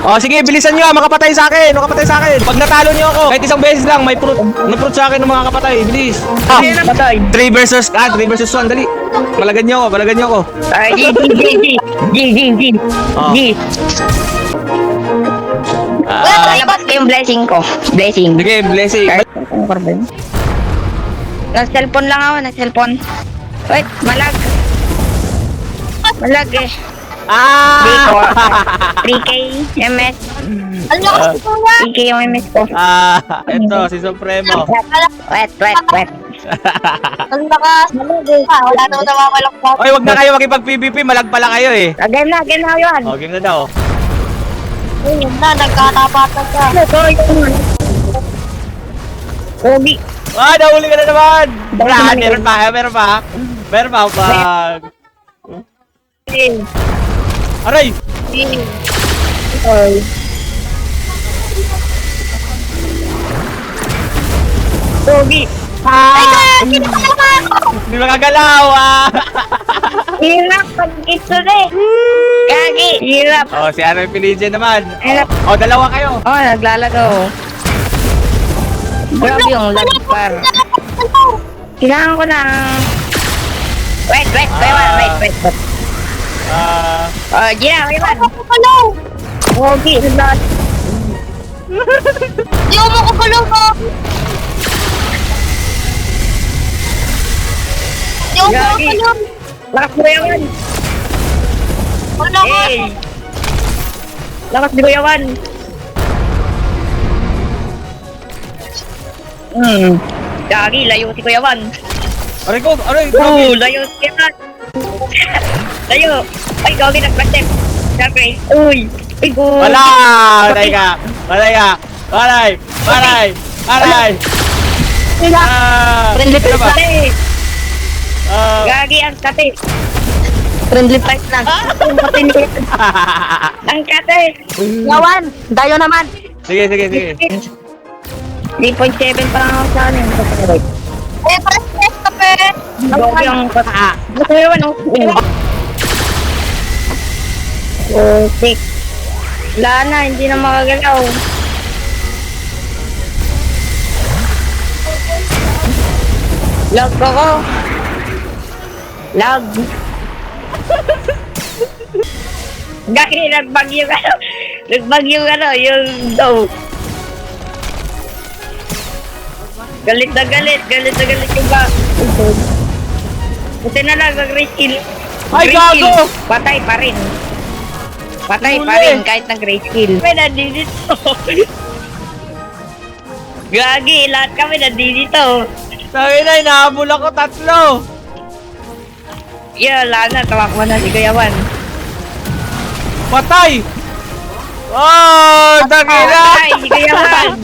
Oh, sige, bilisan nyo. Makapatay sa akin. Makapatay sa akin. Pag natalo nyo ako, kahit isang beses lang, may fruit sa akin ng mga kapatay. Bilis. Ah, Patay. 3 versus 1. Dali. Malagan nyo ako. Ay, G. Oh. G. Labas ko yung blessing ko. Blessing. Sige, blessing. Ano ba yun? Nag-cellphone lang ako, nag-cellphone. Wait, malag. Malag eh. Ah! 3K MS. Ano kasi ko na? 3K yung MS ko. Ito, si Supremo. Wet. Ang lakas. Malag eh. Wala naman namamalak pa. Oy, wag na kayo makipag-PVP. Malag pala kayo eh. Game na yun. Oh, game na daw. Ayun na, nagkatapatan ka. Ito, yun. Obi. Ah, nahuli ka na naman. Wala, Meron pa. Pag... Aray! Obi. Hindi makagalaw Hirap pag ito na eh. Kagi, hirap. Oh, si Ano yung Piligen naman. Hirap. Oh, dalawa kayo. Oh, naglalaro. Grabe yung lagpar. Kailangan ko ng... Wait. Oh, Gina, wait. Okay, lahat. Di mo ko gulong ko. Di mo ko Gagi. gulong. Lakas mo yawan. Wala ko. Hey. Lakas ni Kuyawan. Gagi, layo si Kuyawan. Aray ko, aray. Layo si Kuyawan. Layo. Ay, Gagi, nag-protect. Gagi. Uy. Ay, good. Wala! Patay ka! Aray! Friendly Ano fight ba? na Ah. Gagi, ang kate. Friendly fight lang. Ang kate. Yawan, dayo naman. Sige. 3.7 pa lang ako sa akin. Eh, press ka pe. Gagi, ang kata. Kuyawan, oh. Oh, sick. Wala na, hindi na makagalaw. Lag ako. Lag. Gagi, nagbag yung ano. Nagbag yung ano, yung daw. Galit na galit yung ba. Buti na lang, nag-reskill. Ay, gago! Patay pa rin. Patay pa Huli. rin kahit nag-reskill. Kami nandito. Gagi, lahat kami nandito. Tangina, inahabol ako 3. Yeah, wala na, tamakbo na si Kuyawan. Patay! Oh, tangina! Patay, si Kuyawan.